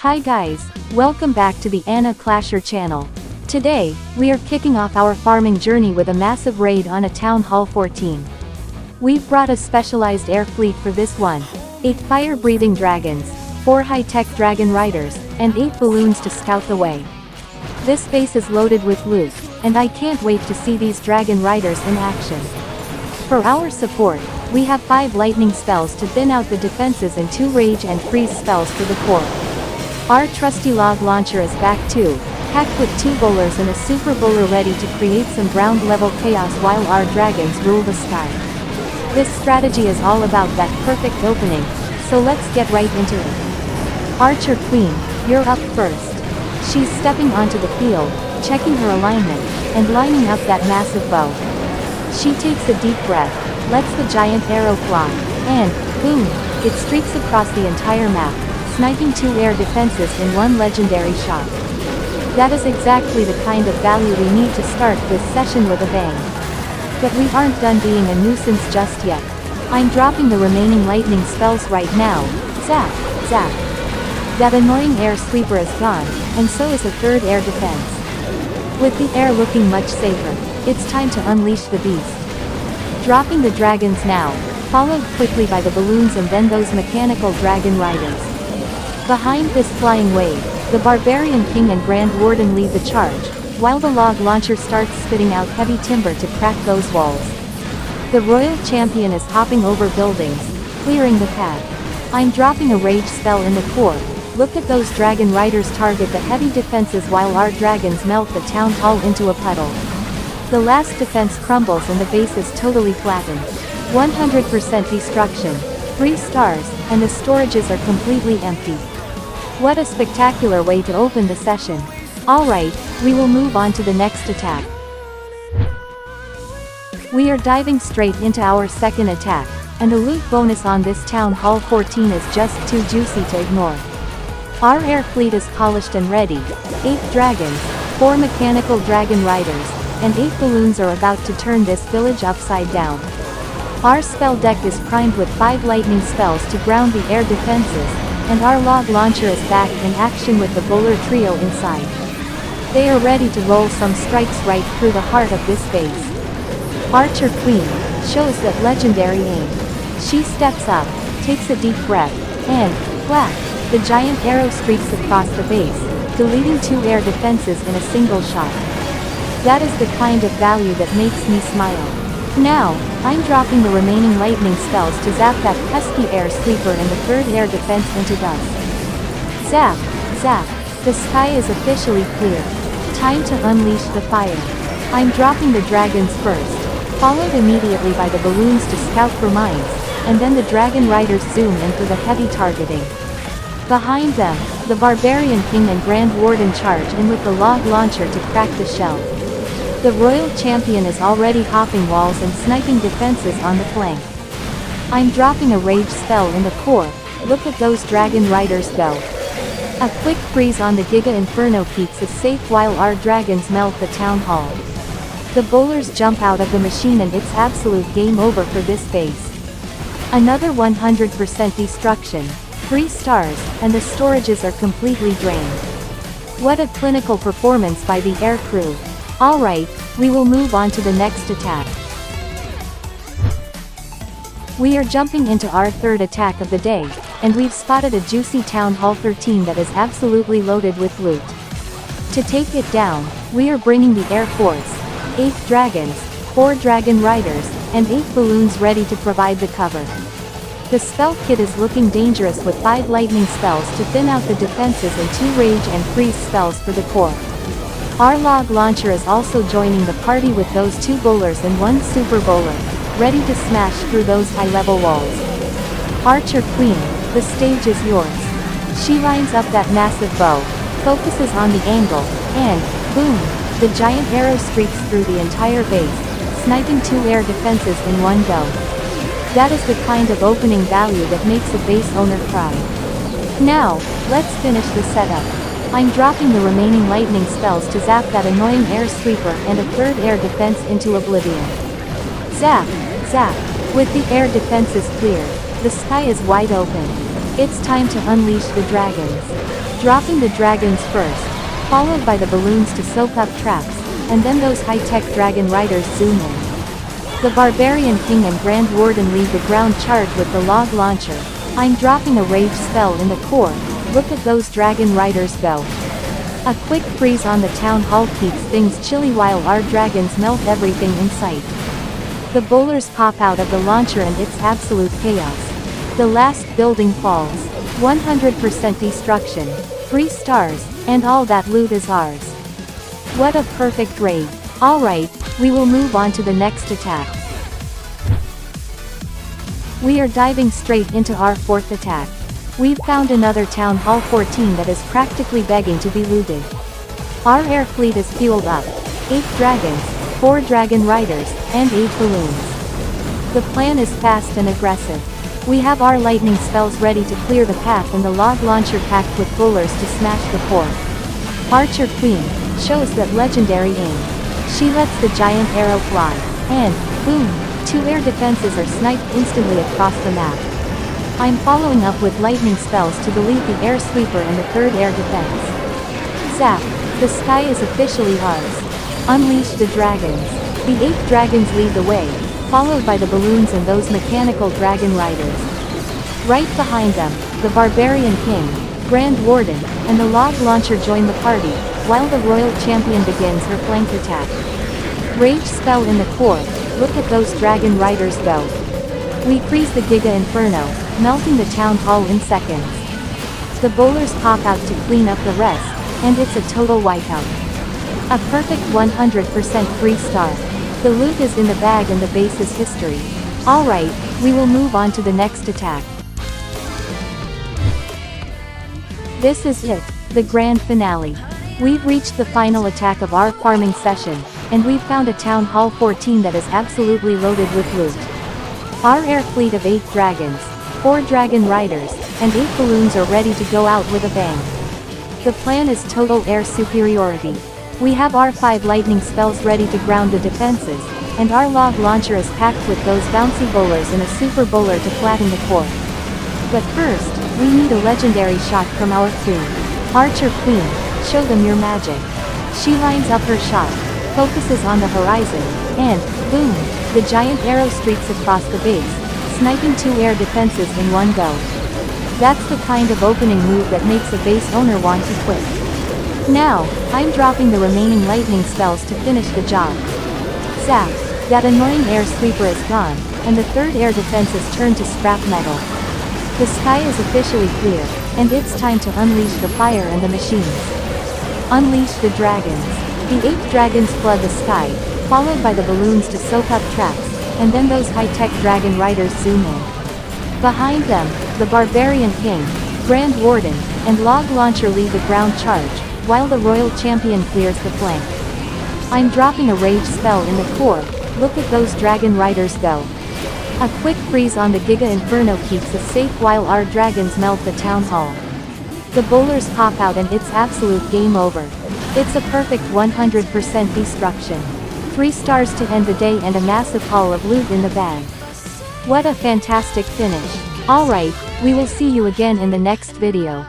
Hi guys, welcome back to the Anna Clasher channel. Today, we are kicking off our farming journey with a massive raid on a Town Hall 14. We've brought a specialized air fleet for this one. 8 fire-breathing dragons, 4 high-tech dragon riders, and 8 balloons to scout the way. This base is loaded with loot, and I can't wait to see these dragon riders in action. For our support, we have 5 lightning spells to thin out the defenses and 2 rage and freeze spells for the core. Our trusty log launcher is back too, packed with 2 bowlers and a super bowler ready to create some ground level chaos while our dragons rule the sky. This strategy is all about that perfect opening, so let's get right into it. Archer Queen, you're up first. She's stepping onto the field, checking her alignment, and lining up that massive bow. She takes a deep breath, lets the giant arrow fly, and, boom, it streaks across the entire map, sniping 2 air defenses in one legendary shot. That is exactly the kind of value we need to start this session with a bang. But we aren't done being a nuisance just yet. I'm dropping the remaining lightning spells right now. Zap, zap. That annoying air sweeper is gone, and so is a 3rd air defense. With the air looking much safer, it's time to unleash the beast. Dropping the dragons now, followed quickly by the balloons and then those mechanical dragon riders. Behind this flying wave, the Barbarian King and Grand Warden lead the charge, while the log launcher starts spitting out heavy timber to crack those walls. The Royal Champion is hopping over buildings, clearing the path. I'm dropping a rage spell in the core. Look at those dragon riders target the heavy defenses while our dragons melt the town hall into a puddle. The last defense crumbles and the base is totally flattened. 100% destruction, 3 stars, and the storages are completely empty. What a spectacular way to open the session. Alright, we will move on to the next attack. We are diving straight into our second attack, and the loot bonus on this Town Hall 14 is just too juicy to ignore. Our air fleet is polished and ready. 8 dragons, 4 mechanical dragon riders, and 8 balloons are about to turn this village upside down. Our spell deck is primed with 5 lightning spells to ground the air defenses, and our log launcher is back in action with the bowler trio inside. They are ready to roll some strikes right through the heart of this base. Archer Queen shows that legendary aim. She steps up, takes a deep breath, and, whack, the giant arrow streaks across the base, deleting 2 air defenses in a single shot. That is the kind of value that makes me smile. Now, I'm dropping the remaining lightning spells to zap that pesky air sweeper and the 3rd air defense into dust. Zap, zap, the sky is officially clear. Time to unleash the fire. I'm dropping the dragons first, followed immediately by the balloons to scout for mines, and then the dragon riders zoom in for the heavy targeting. Behind them, the Barbarian King and Grand Warden charge in with the log launcher to crack the shell. The Royal Champion is already hopping walls and sniping defenses on the flank. I'm dropping a rage spell in the core. Look at those dragon riders go. A quick freeze on the Giga Inferno keeps us safe while our dragons melt the town hall. The bowlers jump out of the machine and it's absolute game over for this base. Another 100% destruction, 3 stars, and the storages are completely drained. What a clinical performance by the air crew. Alright, we will move on to the next attack. We are jumping into our 3rd attack of the day, and we've spotted a juicy Town Hall 13 that is absolutely loaded with loot. To take it down, we are bringing the Air Force, 8 dragons, 4 dragon riders, and 8 balloons ready to provide the cover. The spell kit is looking dangerous with 5 lightning spells to thin out the defenses and 2 rage and freeze spells for the core. Our log launcher is also joining the party with those 2 bowlers and 1 super bowler, ready to smash through those high-level walls. Archer Queen, the stage is yours. She lines up that massive bow, focuses on the angle, and, boom, the giant arrow streaks through the entire base, sniping 2 air defenses in one go. That is the kind of opening value that makes a base owner cry. Now, let's finish the setup. I'm dropping the remaining lightning spells to zap that annoying air sweeper and a 3rd air defense into oblivion. Zap, zap. With the air defenses cleared, the sky is wide open. It's time to unleash the dragons. dropping the dragons first, followed by the balloons to soak up traps, and then those high-tech dragon riders zoom in. The Barbarian King and Grand Warden leave the ground charge with the log launcher. I'm dropping a rage spell in the core. Look at those dragon riders go. A quick freeze on the town hall keeps things chilly while our dragons melt everything in sight. The bowlers pop out of the launcher and it's absolute chaos. The last building falls. 100% destruction. 3 stars, and all that loot is ours. What a perfect raid. Alright, we will move on to the next attack. We are diving straight into our 4th attack. We've found another Town Hall 14 that is practically begging to be looted. Our air fleet is fueled up. 8 dragons, 4 dragon riders, and 8 balloons. The plan is fast and aggressive. We have our lightning spells ready to clear the path and the log launcher packed with bowlers to smash the core. Archer Queen shows that legendary aim. She lets the giant arrow fly, and, boom, 2 air defenses are sniped instantly across the map. I'm following up with lightning spells to delete the air sweeper and the 3rd air defense. Zap, the sky is officially ours. Unleash the dragons. The 8 dragons lead the way, followed by the balloons and those mechanical dragon riders. Right behind them, the Barbarian King, Grand Warden, and the log launcher join the party, while the Royal Champion begins her flank attack. Rage spell in the core. Look at those dragon riders go. We freeze the Giga Inferno, melting the town hall in seconds. The bowlers pop out to clean up the rest, and it's a total wipeout. A perfect 100% 3-star. The loot is in the bag and the base is history. Alright, we will move on to the next attack. This is it, the grand finale. We've reached the final attack of our farming session, and we've found a Town Hall 14 that is absolutely loaded with loot. Our air fleet of 8 dragons, 4 dragon riders, and 8 balloons are ready to go out with a bang. The plan is total air superiority. We have our 5 lightning spells ready to ground the defenses, and our log launcher is packed with those bouncy bowlers and a super bowler to flatten the core. But first, we need a legendary shot from our queen. Archer Queen, show them your magic. She lines up her shot, focuses on the horizon, and, boom, the giant arrow streaks across the base, sniping 2 air defenses in one go. That's the kind of opening move that makes a base owner want to quit. Now, I'm dropping the remaining lightning spells to finish the job. Zap, that annoying air sweeper is gone, and the 3rd air defenses turn to scrap metal. The sky is officially clear, and it's time to unleash the fire and the machines. Unleash the dragons. The 8 dragons flood the sky, followed by the balloons to soak up traps, and then those high-tech dragon riders zoom in. Behind them, the Barbarian King, Grand Warden, and log launcher lead the ground charge, while the Royal Champion clears the flank. I'm dropping a rage spell in the core. Look at those dragon riders go. A quick freeze on the Giga Inferno keeps us safe while our dragons melt the town hall. The bowlers pop out and it's absolute game over. It's a perfect 100% destruction. 3 stars to end the day and a massive haul of loot in the bag. What a fantastic finish. Alright, we will see you again in the next video.